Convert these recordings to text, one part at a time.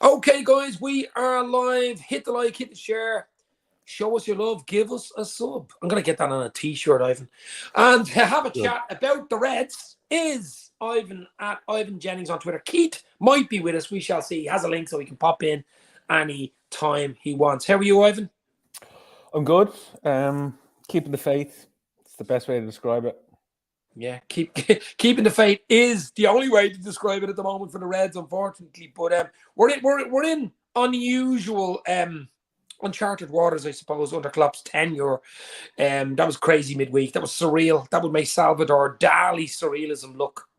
Okay, guys, we are live. Hit the like, hit the share. Show us your love. Give us a sub. I'm going to get that on a t-shirt, Ivan. And to have a chat about the Reds is Ivan at Ivan Jennings on Twitter. Keith might be with us. We shall see. He has a link so he can pop in any time he wants. How are you, Ivan? I'm good. Keeping the faith. It's the best way to describe it. Yeah, keeping the faith is the only way to describe it at the moment for the Reds, unfortunately. But we're in unusual uncharted waters, I suppose, under Klopp's tenure. That was crazy midweek. That was surreal. That would make Salvador Dali surrealism look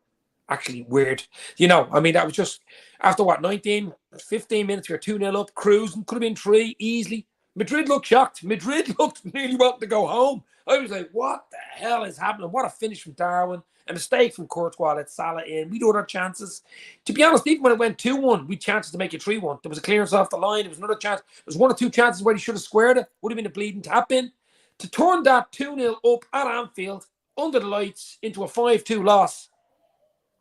actually weird. That was just after 15 minutes, we were 2-0 up, cruising, could have been 3 easily. Madrid looked shocked. Madrid looked nearly wanting to go home. I was like, what the hell is happening? What a finish from Darwin. A mistake from Courtois, let Salah in. We'd other chances. To be honest, even when it went 2-1, we had chances to make it 3-1. There was a clearance off the line. There was another chance. There was 1 or 2 chances where he should have squared it. Would have been a bleeding tap in. To turn that 2-0 up at Anfield, under the lights, into a 5-2 loss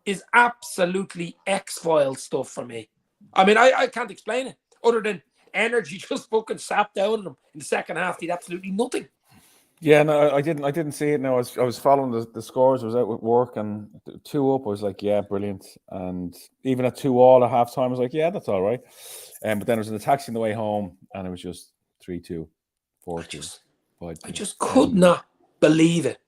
is absolutely X-Files stuff for me. I mean, I can't explain it other than energy just fucking sapped out of them. In the second half, did absolutely nothing. Yeah, no, I didn't see it. No, I was following the scores. I was out with work and 2 up. I was like, yeah, brilliant. And even at 2-2 at halftime, I was like, yeah, that's all right. But then I was in the taxi on the way home, and it was just 3-2, 4-2. I just could not believe it.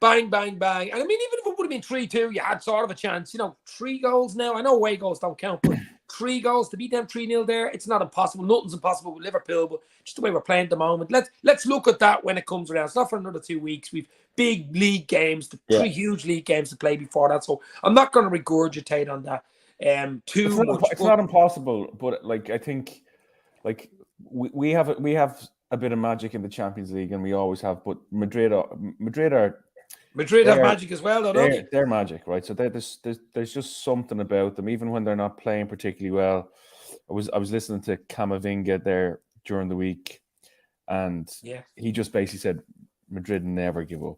Bang, bang, bang. And I mean, even if it would have been 3-2, you had sort of a chance. 3 goals now. I know away goals don't count, but 3 goals to beat them 3-0 there, it's not impossible. Nothing's impossible with Liverpool, but just the way we're playing at the moment. Let's look at that when it comes around. It's not for another 2 weeks. We've big league games, 3 huge league games to play before that. So I'm not going to regurgitate on that too much. It's not impossible, but I think we have a bit of magic in the Champions League, and we always have. But Madrid have magic as well, don't they? They're magic, right? So there's just something about them, even when they're not playing particularly well. I was listening to Camavinga there during the week, and he just basically said, "Madrid never give up.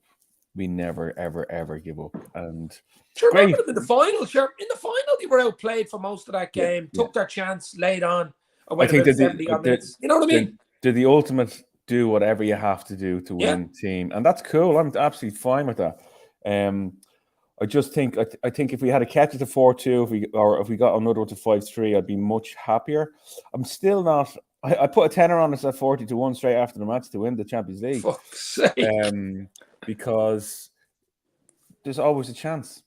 We never, ever, ever give up." And remember them in the final. In the final, they were outplayed for most of that game. Took their chance, laid on. I think 70 minutes. You know what I mean? They're the ultimate. Do whatever you have to do to win team, and that's cool. I'm absolutely fine with that. I just think I think if we had kept it to 4-2, if we got another one to 5-3, I'd be much happier. I'm still not. I put a tenner on us at 40-1 straight after the match to win the Champions League. Fuck's sake. Because there's always a chance.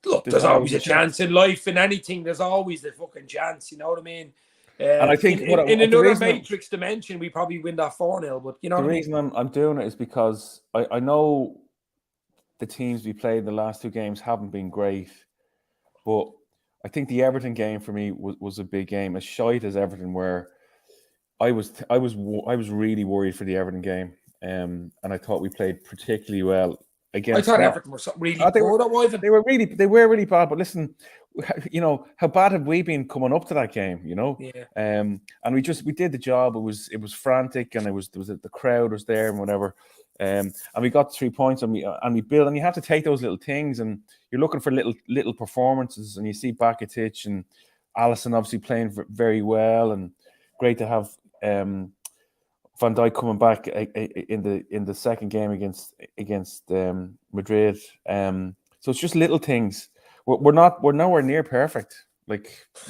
Look, there's always a chance in life. In anything, there's always a fucking chance. You know what I mean? And I think in another Matrix dimension, we probably win that 4-0. But the reason I'm doing it is because I know the teams we played in the last 2 games haven't been great, but I think the Everton game for me was a big game. As shite as Everton were, I was really worried for the Everton game, and I thought we played particularly well against. I thought Everton were really poor. They were really bad. But listen, how bad have we been coming up to that game? And we did the job. It was frantic, and there was the crowd was there and whatever. And we got 3 points, and we built. And you have to take those little things, and you're looking for little performances, and you see Bakitic and Alisson obviously playing very well, and great to have Van Dijk coming back in the second game against Madrid. So it's just little things. We're nowhere near perfect.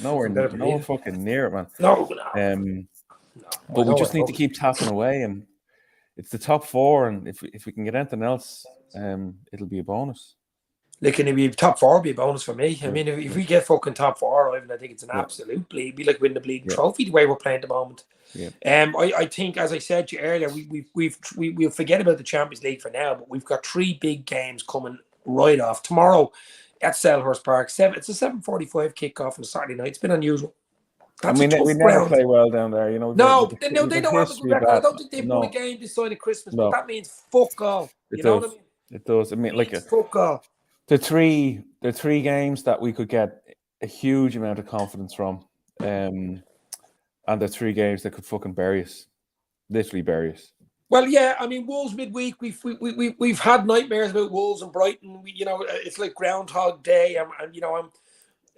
Nowhere fucking near it, man. No. But we just need to keep tapping away, and it's the top 4, and if we can get anything else, it'll be a bonus. Can it be top 4? Be a bonus for me. I mean, if we get fucking top 4, Ivan, I think it's an absolute bleed. It'd be like winning the bleeding trophy the way we're playing at the moment. Yeah. I think, as I said to you earlier, we'll forget about the Champions League for now, but we've got 3 big games coming right off tomorrow at Selhurst Park. It's a 7:45 kickoff on a Saturday night. It's been unusual. That's we never play well down there, No, they don't have a good record. I don't think they've won a game this side of Christmas, but that means fuck all. Know what I mean? It does. I mean, fuck all. The three games that we could get a huge amount of confidence from, and the 3 games that could fucking bury us, literally bury us. Well, yeah, I mean, Wolves midweek. We've had nightmares about Wolves and Brighton. It's like Groundhog Day.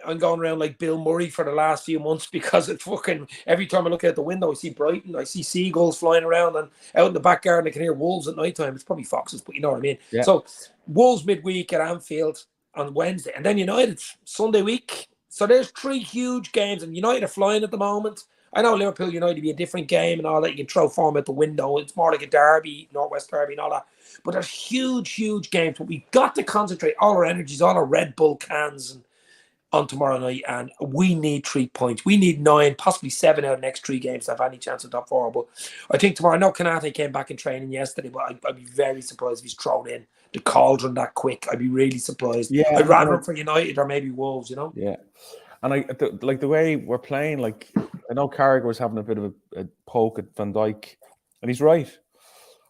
I'm going around like Bill Murray for the last few months because it's fucking every time I look out the window, I see Brighton, I see seagulls flying around, and out in the back garden I can hear wolves at night time. It's probably foxes, but you know what I mean. Yeah. So Wolves midweek at Anfield on Wednesday, and then United Sunday week. So there's 3 huge games, and United are flying at the moment. I know Liverpool United be a different game and all that. You can throw form out the window. It's more like a derby, Northwest Derby and all that. But there's huge games. But we've got to concentrate all our energies, all our Red Bull cans and on tomorrow night, and we need 3 points. We need 9, possibly 7 out of the next 3 games to have any chance of top 4. But I think tomorrow, I know Konate came back in training yesterday, but I'd be very surprised if he's thrown in the cauldron that quick. I'd be really surprised. Yeah, I'd rather him for United or maybe Wolves, you know? Yeah. And like the way we're playing, like I know Carragher was having a bit of a poke at Van Dijk, and he's right.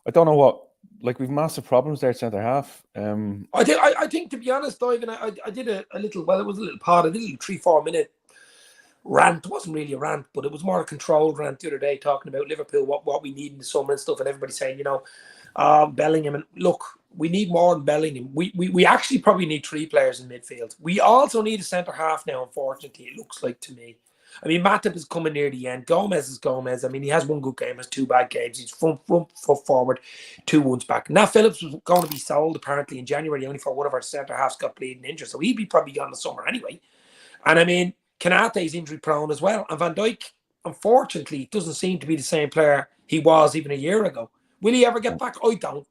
I don't know what. Like we've massive problems there at centre half. I think to be honest, Ivan, I did a little. Well, it was a little pod. I did a little 3-4 minute rant. It wasn't really a rant, but it was more a controlled rant the other day, talking about Liverpool, what we need in the summer and stuff, and everybody saying, Bellingham. And look, we need more than Bellingham. We actually probably need 3 players in midfield. We also need a centre half now. Unfortunately, it looks like to me. I mean, Matip is coming near the end. Gomez is Gomez. I mean, he has 1 good game, has 2 bad games. He's front forward, 2 ones back. Now Phillips was going to be sold apparently in January, only for one of our centre halves got bleeding injured, so he'd be probably gone in the summer anyway. And I mean, Konate is injury prone as well, and Van Dijk, unfortunately, doesn't seem to be the same player he was even a year ago. Will he ever get back? I don't.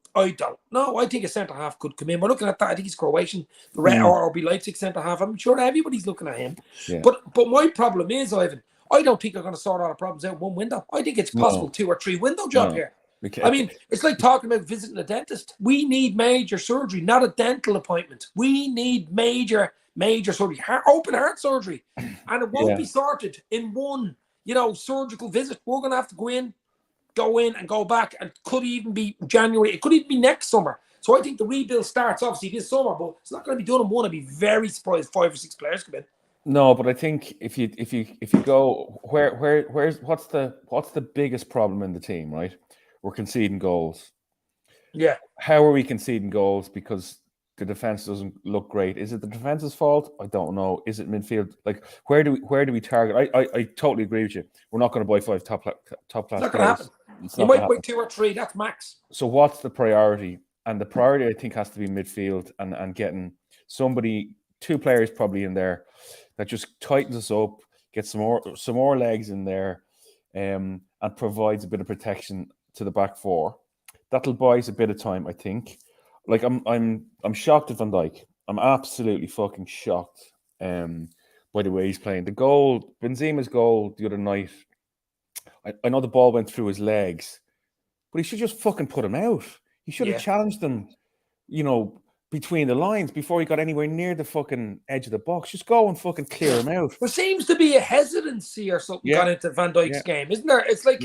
No, I think a centre half could come in. We're looking at that. I think he's Croatian, the Red or RB Leipzig centre half. I'm sure everybody's looking at him. Yeah. But my problem is, Ivan, I don't think they're going to sort all the problems out one window. I think it's possible 2 or 3 window job here. Okay. I mean, it's like talking about visiting a dentist. We need major surgery, not a dental appointment. We need major surgery, open heart surgery, and it won't be sorted in one, surgical visit. We're going to have to go in and go back, and could even be January. It could even be next summer. So I think the rebuild starts obviously this summer, but it's not going to be done in one. I'd be very surprised 5 or 6 players come in. No, but I think if you go what's the biggest problem in the team, right? We're conceding goals. Yeah. How are we conceding goals? Because the defense doesn't look great. Is it the defense's fault? I don't know. Is it midfield? Like where do we target? I totally agree with you. We're not going to buy 5 top class players. It's not going to happen. You might buy 2 or 3. That's max. So what's the priority? And the priority, I think, has to be midfield and getting somebody, 2 players probably in there that just tightens us up, gets some more legs in there, and provides a bit of protection to the back 4. That'll buy us a bit of time, I think. Like I'm shocked at Van Dijk. I'm absolutely fucking shocked by the way he's playing. The goal, Benzema's goal the other night. I know the ball went through his legs, but he should just fucking put him out. He should have challenged him, between the lines before he got anywhere near the fucking edge of the box. Just go and fucking clear him out. There seems to be a hesitancy or something got into Van Dijk's game, isn't there? It's like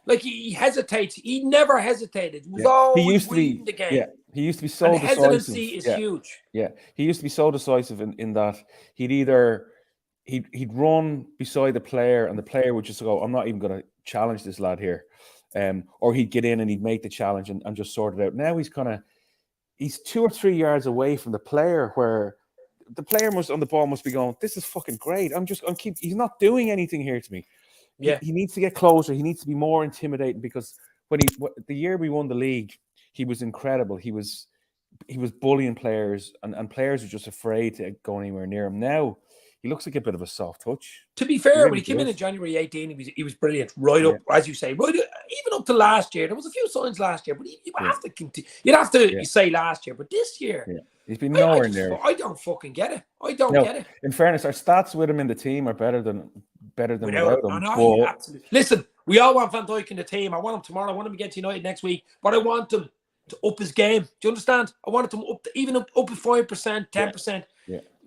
like he hesitates. He never hesitated. He was always reading the game. Yeah, he used to be so decisive. Hesitancy is huge. Yeah, he used to be so decisive in that he'd run beside the player, and the player would just go, "I'm not even going to challenge this lad here," or he'd get in and he'd make the challenge and just sort it out. Now he's 2 or 3 yards away from the player, where the player on the ball must be going, "This is fucking great. He's not doing anything here to me." Yeah, he needs to get closer. He needs to be more intimidating, because the year we won the league, he was incredible. He was bullying players, and players were just afraid to go anywhere near him. Now he looks like a bit of a soft touch. To be fair, when he came in January 18, he was brilliant. Right up, as you say, even up to last year. There was a few signs last year, but you have to continue. You'd have to say last year, but this year, he's been nowhere near. I don't fucking get it. I don't get it. In fairness, our stats with him in the team are better than without him. Absolutely. Listen, we all want Van Dijk in the team. I want him tomorrow. I want him against United next week, but I want him to up his game. Do you understand? I want him to up 5%, 10%.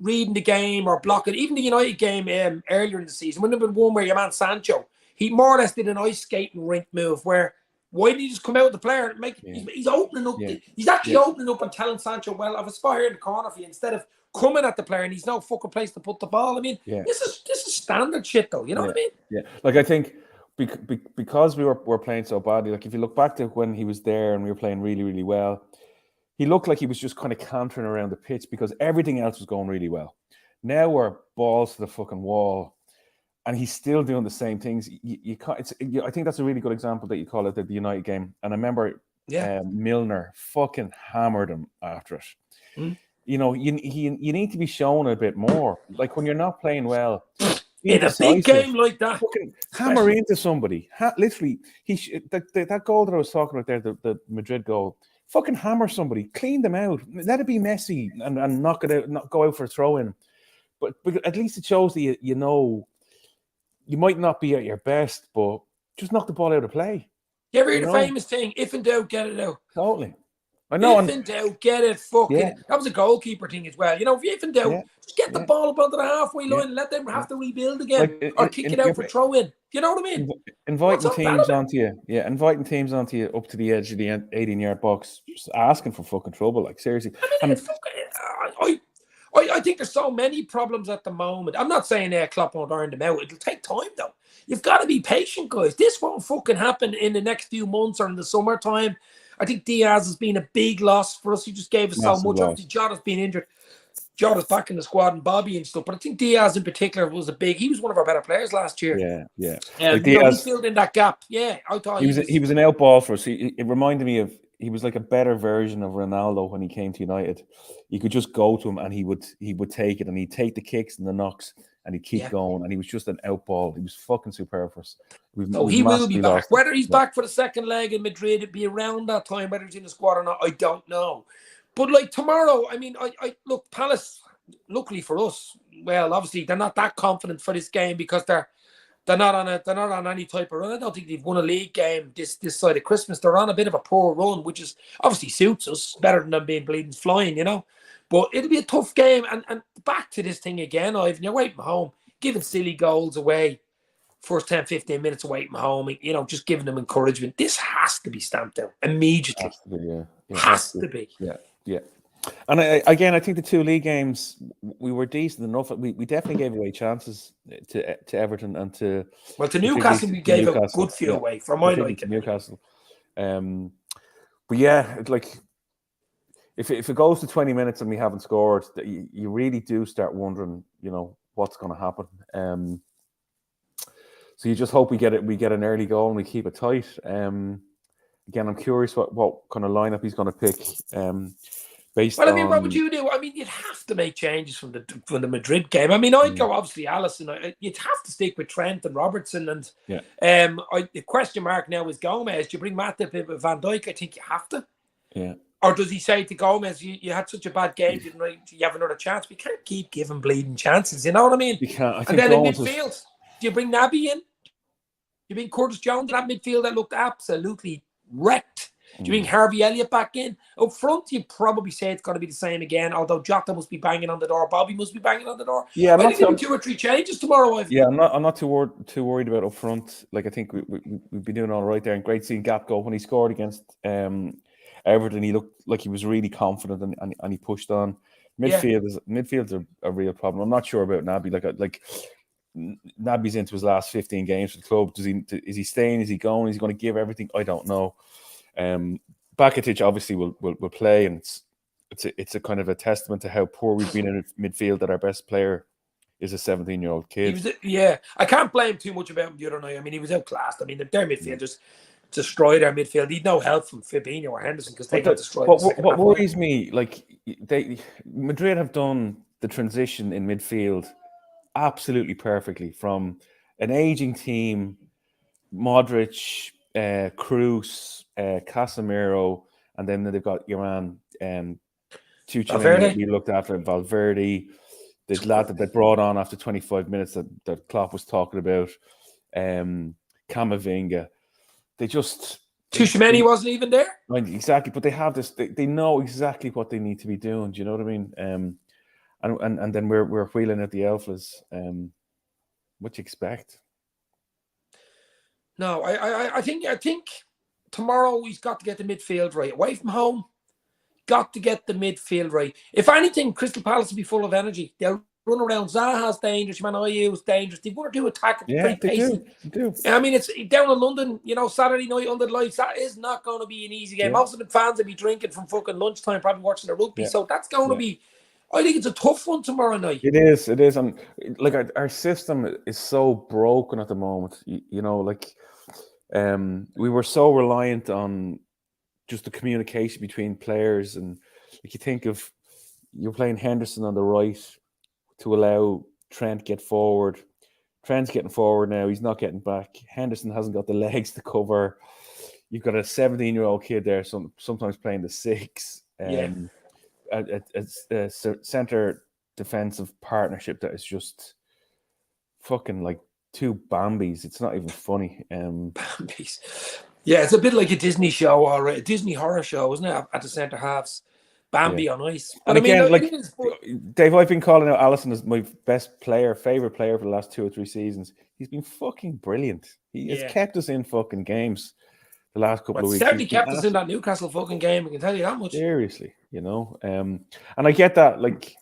Reading the game or blocking. Even the United game earlier in the season, when there was one where your man Sancho, he more or less did an ice skating rink move where, why did he just come out with the player and make he's opening up he's actually opening up and telling Sancho, well, I've a spot here in the corner for you, instead of coming at the player and he's no fucking place to put the ball. I mean, this is standard shit though, you know what I mean? Yeah. Like I think because we were playing so badly, like if you look back to when he was there and we were playing really, really well, he looked like he was just kind of cantering around the pitch because everything else was going really well. Now we're balls to the fucking wall, and he's still doing the same things. You can't. I think that's a really good example that you call it the United game. And I remember Milner fucking hammered him after it. Mm. You know, you need to be shown a bit more. Like when you're not playing well, in a big game like that, hammer into somebody. Literally, that goal that I was talking about there, the Madrid goal. Fucking hammer somebody, clean them out. Let it be messy and knock it out, not go out for a throw in. But at least it shows that you know you might not be at your best, but just knock the ball out of play. You ever hear the famous thing? If in doubt, get it out. Totally. I know. If in doubt, get it fucking. That was a goalkeeper thing as well. You know, if in doubt, just get the ball up onto the halfway line and let them have to rebuild again, or kick it out for throw in. You know what I mean? Inviting teams onto you, inviting teams onto you up to the edge of the 18-yard box, just asking for fucking trouble. Like seriously, I mean, I think there's so many problems at the moment. I'm not saying Klopp won't iron them out. It'll take time though. You've got to be patient, guys. This won't fucking happen in the next few months or in the summertime. I think Diaz has been a big loss for us. He just gave us so much. Obviously, Jota's been injured. Jota's back in the squad and Bobby and stuff. But I think Diaz in particular was he was one of our better players last year. Yeah. Like Diaz, he filled in that gap. Yeah, I thought he was an out ball for us. It reminded me of, he was like a better version of Ronaldo when he came to United. You could just go to him and he would take it, and he'd take the kicks and the knocks and he'd keep going, and he was just an out ball. He was fucking superb for us. He will be back. Whether he's back for the second leg in Madrid, it'd be around that time. Whether he's in the squad or not, I don't know. But like tomorrow, I mean, I look, Palace, luckily for us, well, obviously they're not that confident for this game because they're not on any type of run. I don't think they've won a league game this side of Christmas. They're on a bit of a poor run, which is obviously suits us better than them being bleeding flying, you know. But it'll be a tough game. And back to this thing again, Ivan, you're away from home, giving silly goals away, first 10, 15 minutes away from home, you know, just giving them encouragement. This has to be stamped out immediately. Has to be. Yeah. And I think the two league games, we were decent enough. We definitely gave away chances to Everton and to Newcastle. We gave a good few away from my liking. Newcastle. But yeah, like if it goes to 20 minutes and we haven't scored, you really do start wondering, you know, what's going to happen. So you just hope we get an early goal and we keep it tight. Again, I'm curious what kind of lineup he's going to pick. I mean, what would you do? I mean, you'd have to make changes from the Madrid game. I mean, I'd go obviously Alisson. You'd have to stick with Trent and Robertson, and the question mark now is Gomez. Do you bring Matip with Van Dijk? I think you have to. Yeah. Or does he say to Gomez, you had such a bad game, you have another chance? We can't keep giving bleeding chances. You know what I mean? You can't. And then in midfield, do you bring Naby in? Do you bring Curtis Jones in that midfield that looked absolutely wrecked? Do you bring Harvey Elliott back in? Up front, you probably say it's going to be the same again, although Jota must be banging on the door. Bobby must be banging on the door. Yeah, I think 2 or 3 changes tomorrow. I'm not too worried about up front. Like, I think we've been doing all right there. And great seeing Gap go when he scored against Everton. He looked like he was really confident and he pushed on. Midfield's a real problem. I'm not sure about Naby. Like Naby's into his last 15 games for the club. Is he staying? Is he going? Is he going to give everything? I don't know. Bakitic obviously will play, and it's a kind of a testament to how poor we've been in midfield that our best player is a 17-year-old kid. I can't blame too much about him the other night. I mean, he was outclassed. I mean, their midfielders destroyed our midfield. He'd no help from Fabinho or Henderson because they got destroyed. What worries me, like Madrid have done the transition in midfield absolutely perfectly from an aging team, Modric, Cruz, Casemiro, and then they've got your man Tuchel that we looked after, Valverde, the lad that they brought on after 25 minutes that Klopp was talking about, Camavinga. They just Tuchel wasn't even there. Exactly, but they have this. They know exactly what they need to be doing. Do you know what I mean? And then we're wheeling at the Alphas. What do you expect? No, I think tomorrow he's got to get the midfield right. Away from home, got to get the midfield right. If anything, Crystal Palace will be full of energy. They'll run around. Zaha's dangerous. Man, IU's dangerous. They want to do attack. Yeah, they do. I mean, it's down in London, you know, Saturday night under the lights. That is not going to be an easy game. Most of the fans will be drinking from fucking lunchtime, probably watching the rugby. So that's going to be, I think it's a tough one tomorrow night. It is, and like our system is so broken at the moment. You know, like we were so reliant on just the communication between players, and like you think of you're playing Henderson on the right to allow Trent get forward. Trent's getting forward now. He's not getting back. Henderson hasn't got the legs to cover. You've got a 17-year-old kid there, sometimes playing the 6. It's a centre defensive partnership that is just fucking like two Bambis. It's not even funny. Bambis. Yeah, it's a bit like a Disney show or a Disney horror show, isn't it? At the centre halves. Bambi on ice. And again, like Dave, I've been calling out Alisson as my favorite player for the last 2 or 3 seasons. He's been fucking brilliant. He has kept us in fucking games the last couple of weeks. Certainly kept us in that Newcastle fucking game. I can tell you that much. Seriously, you know. And I get that. Like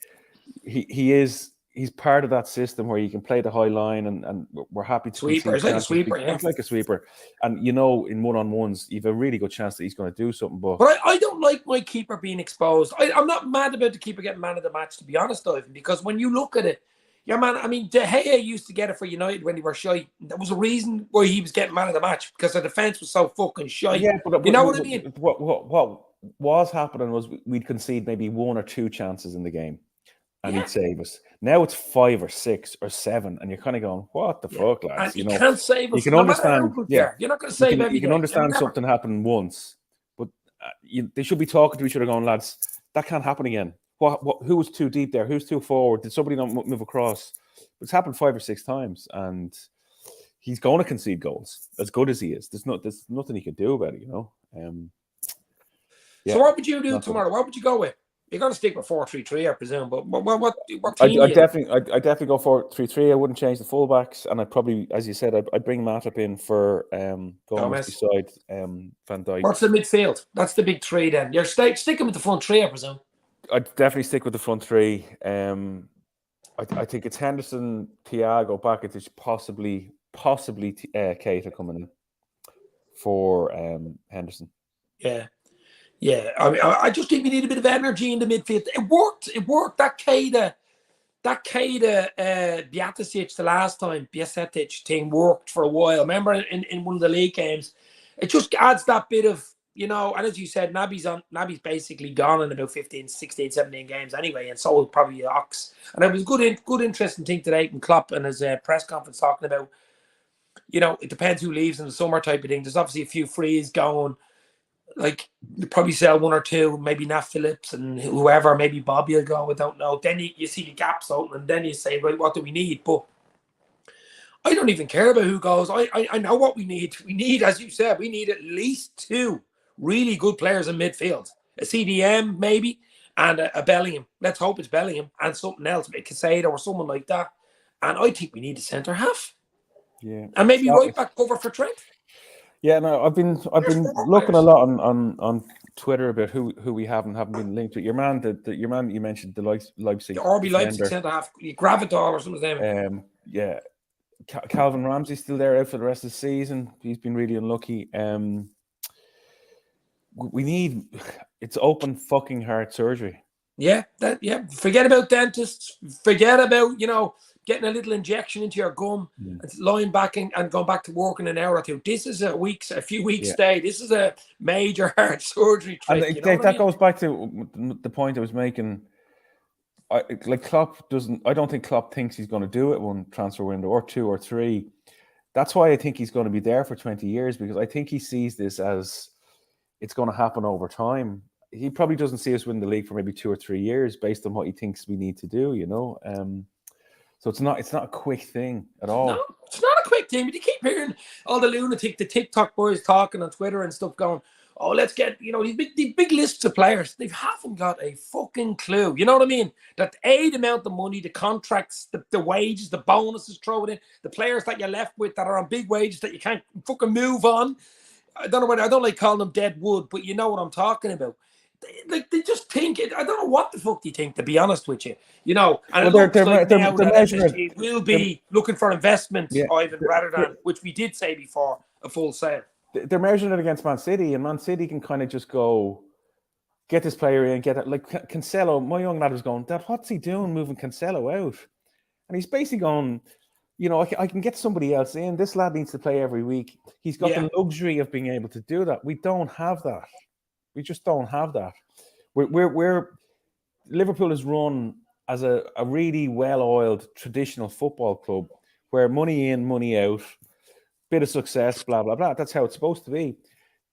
he's part of that system where you can play the high line, and we're happy to sweeper. It's like a sweeper, It's like a sweeper. And you know, in one-on-ones, you've a really good chance that he's going to do something. But I don't like my keeper being exposed. I'm not mad about the keeper getting man of the match, to be honest, Ivan, because when you look at it, yeah, man, I mean, De Gea used to get it for United when they were shy. There was a reason why he was getting man of the match, because the defence was so fucking shy. Yeah, but you know what I mean? What was happening was we'd concede maybe 1 or 2 chances in the game, and he'd save us. Now it's 5 or 6 or 7, and you're kind of going, "What the fuck, lads?" And you can't save us. You can understand. You're not going to save everything. You can understand something happened once, but they should be talking to each other, going, "Lads, that can't happen again." Who was too deep there? Who's too forward? Did somebody not move across? It's happened 5 or 6 times, and he's going to concede goals. As good as he is, there's nothing he could do about it, you know. So what would you do tomorrow? What would you go with? You're going to stick with 4-3-3, I presume. But what team? I definitely go 4-3-3. I wouldn't change the fullbacks, and I'd probably, as you said, I'd bring Matip in for Gomez beside Van Dijk. What's the midfield? That's the big 3 then. You're sticking with the front 3, I presume. I'd definitely stick with the front 3. I think it's Henderson, Thiago, Bakic, possibly Keita coming in for Henderson. Yeah. I mean, I just think we need a bit of energy in the midfield. It worked. That Keita, Bjaticic the last time, Bjaticic thing worked for a while. Remember in one of the league games, it just adds that bit of, you know, and as you said, Naby's basically gone in about 15, 16, 17 games anyway, and so will probably Ox. And it was a good interesting thing today from Klopp and his press conference talking about, you know, it depends who leaves in the summer type of thing. There's obviously a few frees going. Like, you probably sell 1 or 2, maybe Nat Phillips and whoever, maybe Bobby will go, I don't know. Then you see the gaps open, and then you say, right, what do we need? But I don't even care about who goes. I know what we need. We need, as you said, we need at least 2 really good players in midfield. A CDM, maybe, and a Bellingham. Let's hope it's Bellingham and something else, a Casado or someone like that. And I think we need a centre half. Yeah. And maybe right back cover for Trent. Yeah, no, I've been looking a lot on Twitter about who we haven't been linked to. Your man you mentioned, the Leipzig, the RB Leipzig centre half, Gravitar or something. Yeah, Calvin Ramsey's still there out for the rest of the season. He's been really unlucky. It's open fucking heart surgery. Yeah, forget about dentists. Forget about, you know, getting a little injection into your gum and lying back and going back to work in an hour or 2. This is a few weeks stay. This is a major heart surgery trick. And that goes back to the point I was making. I don't think Klopp thinks he's going to do it 1 transfer window or 2 or 3. That's why I think he's going to be there for 20 years, because I think he sees this as it's going to happen over time. He probably doesn't see us win the league for maybe 2 or 3 years based on what he thinks we need to do, you know. So it's not a quick thing at all. No, it's not a quick thing. But you keep hearing all the TikTok boys talking on Twitter and stuff going, oh, let's get, you know, these big lists of players. They haven't got a fucking clue. You know what I mean? That the amount of money, the contracts, the wages, the bonuses thrown in, the players that you're left with that are on big wages that you can't fucking move on. I don't like calling them dead wood, but you know what I'm talking about. They just think it. I don't know what the fuck they think, to be honest with you. You know, and well, they're FSG will be looking for investment, Ivan, rather than, which we did say before, a full sale. They're measuring it against Man City, and Man City can kind of just go, get this player in, get it. Like Cancelo, my young lad was going, Dad, what's he doing moving Cancelo out? And he's basically going, you know, I can get somebody else in. This lad needs to play every week. He's got the luxury of being able to do that. We don't have that. We just don't have that. We're Liverpool is run as a really well-oiled traditional football club where money in, money out, bit of success, blah, blah, blah. That's how it's supposed to be.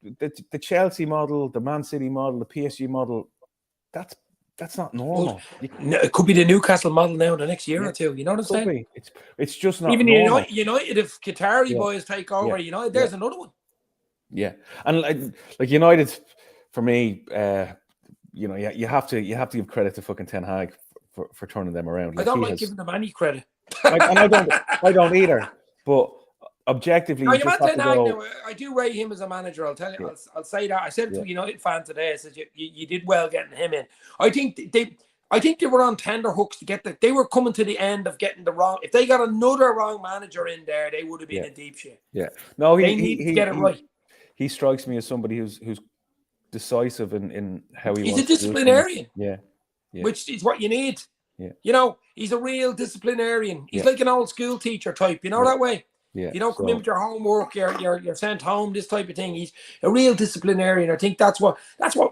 The Chelsea model, the Man City model, the PSG model, that's not normal. Well, it could be the Newcastle model now in the next year or two. You know what I'm saying? It's just not even normal. United, if Qatari boys take over, United, there's another one. Yeah, and like United, for me, you know, you have to give credit to fucking Ten Hag for turning them around. Like, I don't like giving them any credit. I don't either. But objectively, no, you just have to go. I do rate him as a manager. I'll tell you. I'll say that. I said to a United fan today, I said you did well getting him in. I think they were on tender hooks to get that. They were coming to the end of getting the wrong. If they got another wrong manager in there, they would have been in deep shit. Yeah. No, they need to get it right. He strikes me as somebody who's decisive in how he. He's a disciplinarian. Yeah. Which is what you need. Yeah. You know, he's a real disciplinarian. He's like an old school teacher type. You know that way. Yeah. You don't come in with your homework, you're sent home, this type of thing. He's a real disciplinarian. I think that's what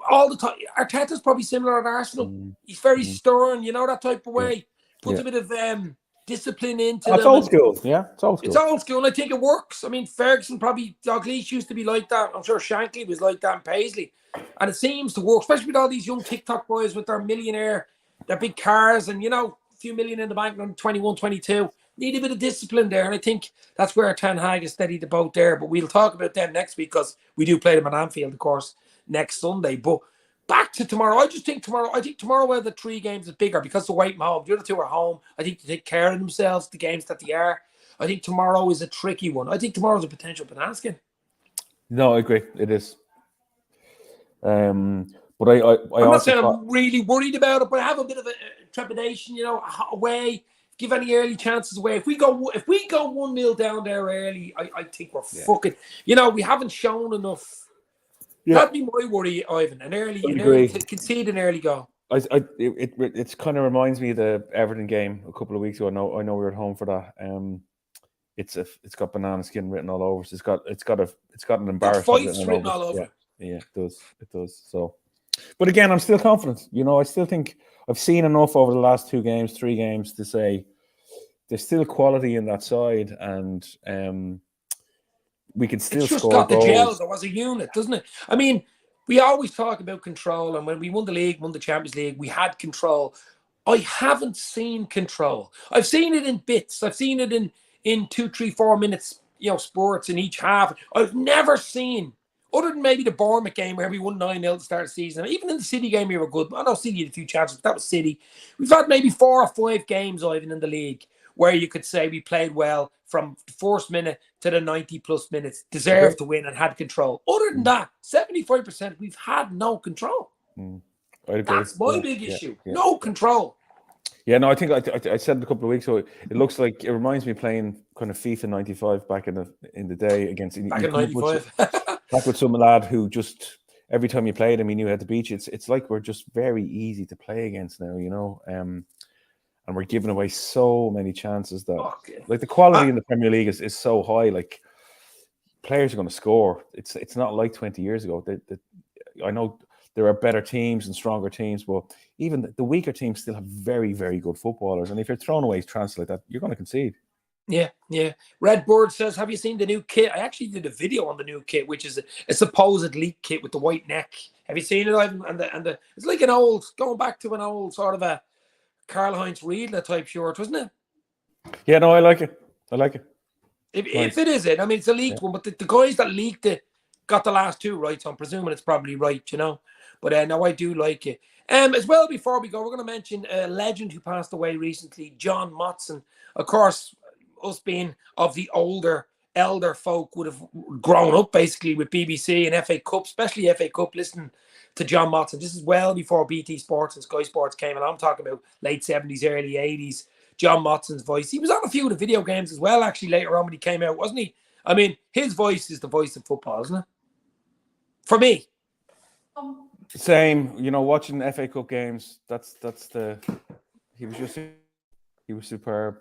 all the time. Arteta's probably similar at Arsenal. He's very stern, you know, that type of way. Puts a bit of discipline into It's old school. Yeah, it's old school. It's old school, and I think it works. I mean, Ferguson Dalglish used to be like that. I'm sure Shankly was like that in Paisley. And it seems to work, especially with all these young TikTok boys with their millionaire, their big cars, and, you know, a few million in the bank on 21, 22. Need a bit of discipline there, and I think that's where Ten Hag has steadied the boat there. But we'll talk about them next week because we do play them at Anfield, of course, next Sunday. But back to tomorrow. I think tomorrow the 3 games is bigger because the away from home. The other 2 are home. I think they take care of themselves, the games that they are. I think tomorrow is a tricky one. I think tomorrow's a potential banana skin. No, I agree. It is. But I'm not saying I'm really worried about it, but I have a bit of a trepidation, you know, away. Give any early chances away. If we go 1-0 down there early, I think we're fucking. You know, we haven't shown enough. Yeah. That'd be my worry, Ivan. Concede an early goal. It kind of reminds me of the Everton game a couple of weeks ago. I know we were at home for that. It's got banana skin written all over. It's got an embarrassment written all over. Yeah, it does. So, but again, I'm still confident. You know, I still think I've seen enough over the last 3 games to say there's still quality in that side, and we can still score goals. It's just got the gel as a unit, doesn't it? I mean, we always talk about control, and when we won the Champions League, we had control. I haven't seen control. I've seen it in bits. I've seen it in 2, 3, 4 minutes, you know, spurts in each half. I've never seen. Other than maybe the Bournemouth game where we won 9-0 to start the season. Even in the City game, we were good. I know City had a few chances, but that was City. We've had maybe 4 or 5 games, Ivan, in the league where you could say we played well from the first minute to the 90-plus minutes, deserved to win and had control. Other than that, 75%, we've had no control. That's my big issue. Yeah. No control. Yeah, no, I think I said it a couple of weeks ago. It looks like it reminds me of playing kind of FIFA 95 back in the day against. Back in 95. Back with some lad who just every time you played him, he knew how to beat you. It's like we're just very easy to play against now, you know. And we're giving away so many chances that, like, the quality in the Premier League is so high. Like, players are going to score. It's not like 20 years ago. I know there are better teams and stronger teams, but even the weaker teams still have very, very good footballers. And if you're throwing away chances like that, you're going to concede. Yeah. Red Bird says, have you seen the new kit? I actually did a video on the new kit, which is a supposed leak kit with the white neck. Have you seen it, Ivan? And it's like going back to an old sort of a Karl-Heinz Riedler type shirt, wasn't it? Yeah, no, I like it. If it is it, I mean, it's a leaked one, but the guys that leaked it got the last 2 right, so I'm presuming it's probably right, you know. But no, I do like it. As well, before we go, we're going to mention a legend who passed away recently, John Motson. Of course, us being of the elder folk would have grown up basically with BBC and FA Cup, especially FA Cup, listening to John Motson. This is well before BT Sports and Sky Sports came, and I'm talking about late 70s, early 80s. John Motson's voice. He was on a few of the video games as well, actually, later on when he came out, wasn't he? I mean, his voice is the voice of football, isn't it? For me. Same, you know, watching FA Cup games. He was superb.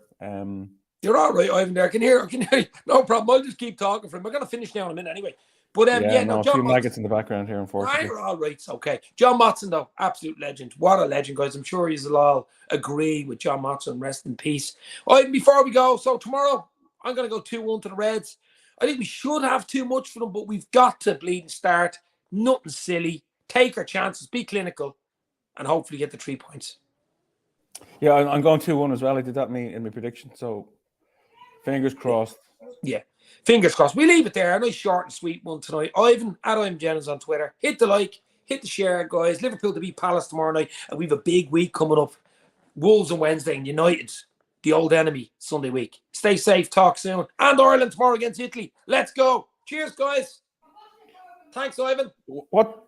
You're all right, Ivan. There, I can hear you. No problem. I'll just keep talking for him. I'm gonna finish now in a minute anyway. But yeah, no, a John few Motson. maggots in the background here, unfortunately. You're all right. It's okay. John Motson, though, absolute legend. What a legend, guys. I'm sure you'll all agree with John Motson. Rest in peace. All right, before we go, so tomorrow I'm gonna go 2-1 to the Reds. I think we should have too much for them, but we've got to bleed and start. Nothing silly. Take our chances. Be clinical, and hopefully get the 3 points. Yeah, I'm going 2-1 as well. I did that in my prediction. So fingers crossed. Yeah. Fingers crossed. We leave it there. A nice short and sweet one tonight. Ivan, at Ivan Jennings on Twitter. Hit the like, hit the share, guys. Liverpool to beat Palace tomorrow night. And we have a big week coming up. Wolves on Wednesday and United, the old enemy, Sunday week. Stay safe. Talk soon. And Ireland tomorrow against Italy. Let's go. Cheers, guys. Thanks, Ivan. What